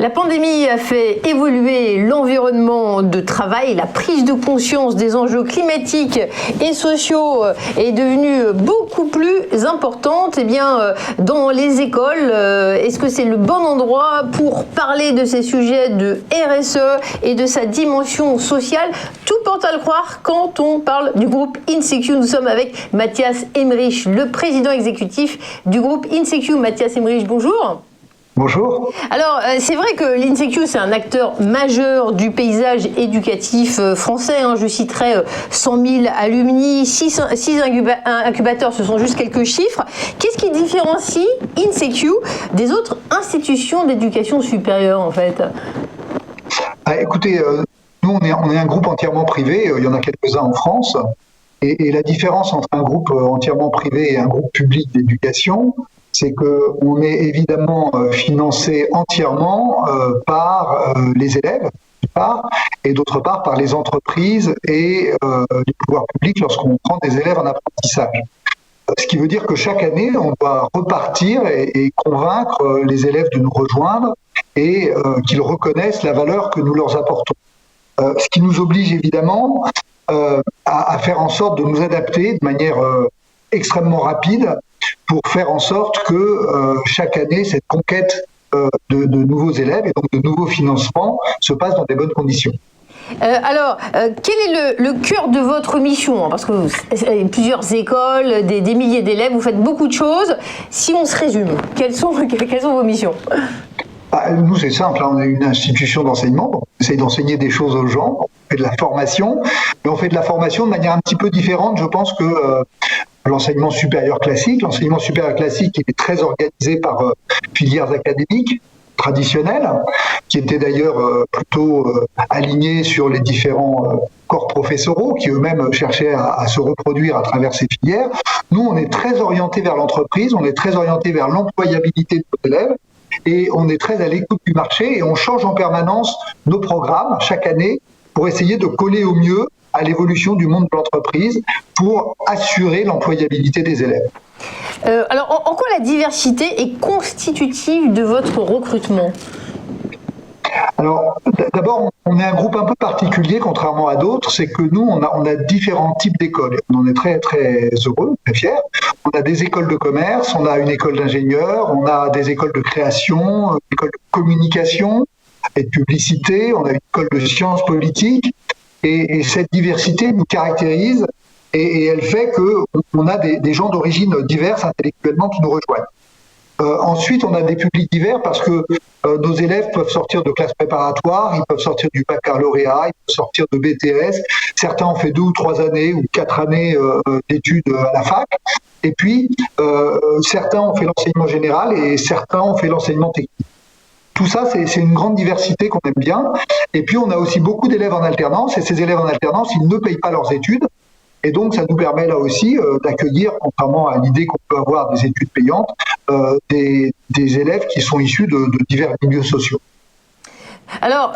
La pandémie a fait évoluer l'environnement de travail. La prise de conscience des enjeux climatiques et sociaux est devenue beaucoup plus importante. Eh bien, dans les écoles, est-ce que c'est le bon endroit pour parler de ces sujets de RSE et de sa dimension sociale? Tout porte à le croire quand on parle du groupe InSeQ. Nous sommes avec Mathias Emmerich, le président exécutif du groupe InSeQ. Mathias Emmerich, bonjour. Bonjour. Alors, c'est vrai que l'InSeQ, c'est un acteur majeur du paysage éducatif français. Je citerai 100 000 alumni, 6 incubateurs, ce sont juste quelques chiffres. Qu'est-ce qui différencie InSeQ des autres institutions d'éducation supérieure, en fait? Écoutez, nous, on est un groupe entièrement privé. Il y en a quelques-uns en France. Et la différence entre un groupe entièrement privé et un groupe public d'éducation, c'est qu'on est évidemment financé entièrement par les élèves, d'une part, et d'autre part par les entreprises et les pouvoirs publics lorsqu'on prend des élèves en apprentissage. Ce qui veut dire que chaque année, on doit repartir et convaincre les élèves de nous rejoindre et qu'ils reconnaissent la valeur que nous leur apportons. Ce qui nous oblige évidemment à faire en sorte de nous adapter de manière extrêmement rapide pour faire en sorte que chaque année, cette conquête de nouveaux élèves et donc de nouveaux financements se passe dans des bonnes conditions. Alors, quel est le cœur de votre mission? Parce que vous avez plusieurs écoles, des milliers d'élèves, vous faites beaucoup de choses. Si on se résume, quelles sont vos missions? Nous, c'est simple, on est une institution d'enseignement, donc on essaye d'enseigner des choses aux gens, on fait de la formation, mais on fait de la formation de manière un petit peu différente, je pense, que l'enseignement supérieur classique. L'enseignement supérieur classique, il est très organisé par filières académiques traditionnelles, qui étaient d'ailleurs plutôt alignées sur les différents corps professoraux, qui eux-mêmes cherchaient à se reproduire à travers ces filières. Nous, on est très orienté vers l'entreprise, on est très orienté vers l'employabilité de nos élèves, et on est très à l'écoute du marché et on change en permanence nos programmes chaque année pour essayer de coller au mieux à l'évolution du monde de l'entreprise pour assurer l'employabilité des élèves. Alors, en quoi la diversité est constitutive de votre recrutement? Alors, d'abord, on est un groupe un peu particulier, contrairement à d'autres, c'est que nous, on a différents types d'écoles. On en est très, très heureux, très fiers. On a des écoles de commerce, on a une école d'ingénieurs, on a des écoles de création, une école de communication et de publicité, on a une école de sciences politiques. Et cette diversité nous caractérise et elle fait qu'on a des gens d'origine diverses intellectuellement qui nous rejoignent. Ensuite, on a des publics divers parce que nos élèves peuvent sortir de classes préparatoires, ils peuvent sortir du baccalauréat, ils peuvent sortir de BTS. Certains ont fait 2 ou 3 années ou 4 années d'études à la fac. Et puis, certains ont fait l'enseignement général et certains ont fait l'enseignement technique. Tout ça, c'est une grande diversité qu'on aime bien. Et puis, on a aussi beaucoup d'élèves en alternance. Et ces élèves en alternance, ils ne payent pas leurs études. Et donc, ça nous permet là aussi d'accueillir, contrairement à l'idée qu'on peut avoir des études payantes, des élèves qui sont issus de divers milieux sociaux. Alors,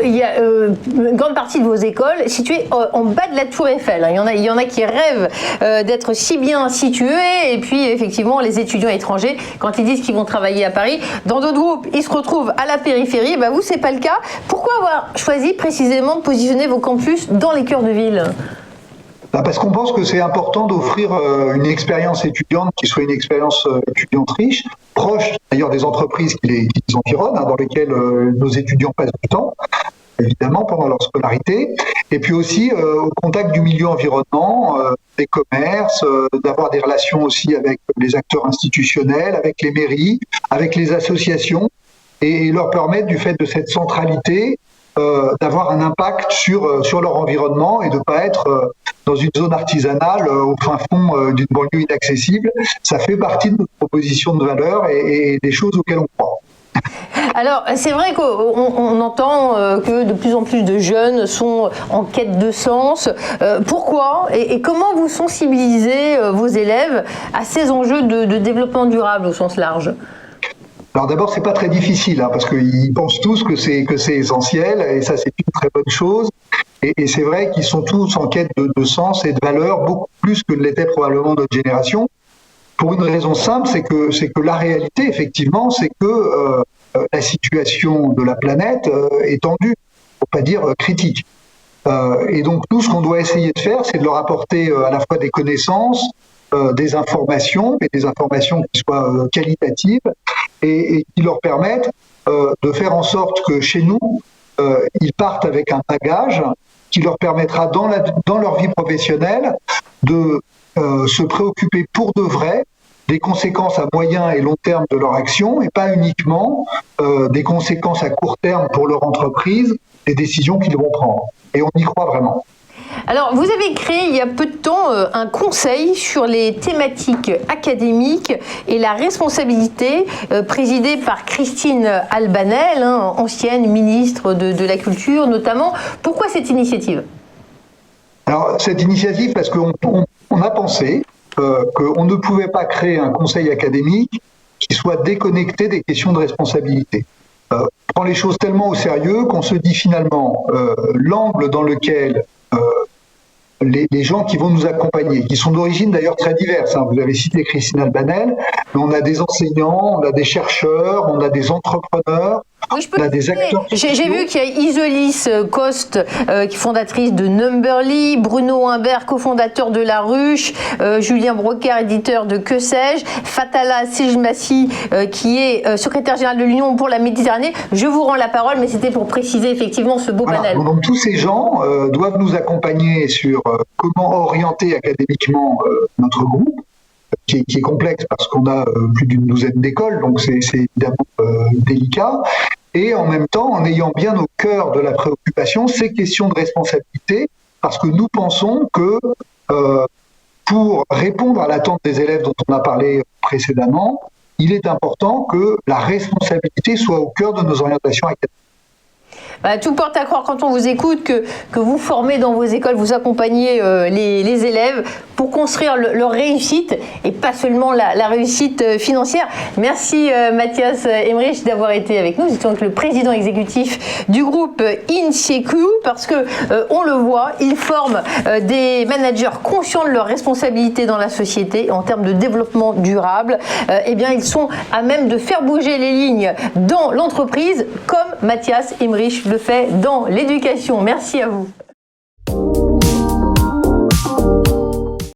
il y a une grande partie de vos écoles situées en bas de la Tour Eiffel. Il y en a qui rêvent d'être si bien situés. Et puis, effectivement, les étudiants étrangers, quand ils disent qu'ils vont travailler à Paris, dans d'autres groupes, ils se retrouvent à la périphérie. Vous, c'est pas le cas. Pourquoi avoir choisi précisément de positionner vos campus dans les cœurs de ville? Parce qu'on pense que c'est important d'offrir une expérience étudiante qui soit une expérience étudiante riche, proche d'ailleurs des entreprises qui les environnent, dans lesquelles nos étudiants passent du temps, évidemment, pendant leur scolarité, et puis aussi au contact du milieu environnement, des commerces, d'avoir des relations aussi avec les acteurs institutionnels, avec les mairies, avec les associations, et leur permettre, du fait de cette centralité, d'avoir un impact sur leur environnement et de ne pas être dans une zone artisanale au fin fond d'une banlieue inaccessible. Ça fait partie de notre proposition de valeur et des choses auxquelles on croit. Alors, c'est vrai qu'on entend que de plus en plus de jeunes sont en quête de sens. Pourquoi et comment vous sensibilisez vos élèves à ces enjeux de développement durable au sens large? Alors d'abord, c'est pas très difficile, parce qu'ils pensent tous que c'est essentiel, et ça c'est une très bonne chose. Et c'est vrai qu'ils sont tous en quête de sens et de valeur, beaucoup plus que ne l'était probablement notre génération. Pour une raison simple, c'est que la réalité, effectivement, c'est que la situation de la planète est tendue, pour pas dire critique. Et donc nous, ce qu'on doit essayer de faire, c'est de leur apporter à la fois des connaissances, des informations, mais des informations qui soient qualitatives et qui leur permettent de faire en sorte que chez nous, ils partent avec un bagage qui leur permettra dans leur vie professionnelle de se préoccuper pour de vrai des conséquences à moyen et long terme de leur action et pas uniquement des conséquences à court terme pour leur entreprise, des décisions qu'ils vont prendre. Et on y croit vraiment. Alors, vous avez créé il y a peu de temps un conseil sur les thématiques académiques et la responsabilité, présidé par Christine Albanel, ancienne ministre de la Culture notamment. Pourquoi cette initiative ? Alors, cette initiative, parce qu'on a pensé qu'on ne pouvait pas créer un conseil académique qui soit déconnecté des questions de responsabilité. On prend les choses tellement au sérieux qu'on se dit finalement l'angle dans lequel les gens qui vont nous accompagner, qui sont d'origine d'ailleurs très diverses. Vous avez cité Christine Albanel, mais on a des enseignants, on a des chercheurs, on a des entrepreneurs, oui, on a des acteurs. J'ai vu qu'il y a Isolis Coste, fondatrice de Numberly, Bruno Humbert, cofondateur de La Ruche, Julien Brocard, éditeur de Que sais-je, Fatala Sejmassi, qui est secrétaire général de l'Union pour la Méditerranée. Je vous rends la parole, mais c'était pour préciser effectivement ce beau panel. Donc tous ces gens doivent nous accompagner sur comment orienter académiquement notre groupe, qui est complexe parce qu'on a plus d'une douzaine d'écoles, donc c'est évidemment délicat. Et en même temps, en ayant bien au cœur de la préoccupation ces questions de responsabilité, parce que nous pensons que pour répondre à l'attente des élèves dont on a parlé précédemment, il est important que la responsabilité soit au cœur de nos orientations académiques. Tout porte à croire quand on vous écoute que vous formez dans vos écoles, vous accompagnez les élèves pour construire leur réussite et pas seulement la réussite financière. Merci Mathias Emmerich d'avoir été avec nous. Vous êtes donc le président exécutif du groupe INSIEQ parce que on le voit, ils forment des managers conscients de leurs responsabilités dans la société en termes de développement durable. Eh bien, ils sont à même de faire bouger les lignes dans l'entreprise comme Mathias Emmerich le fait dans l'éducation. Merci à vous.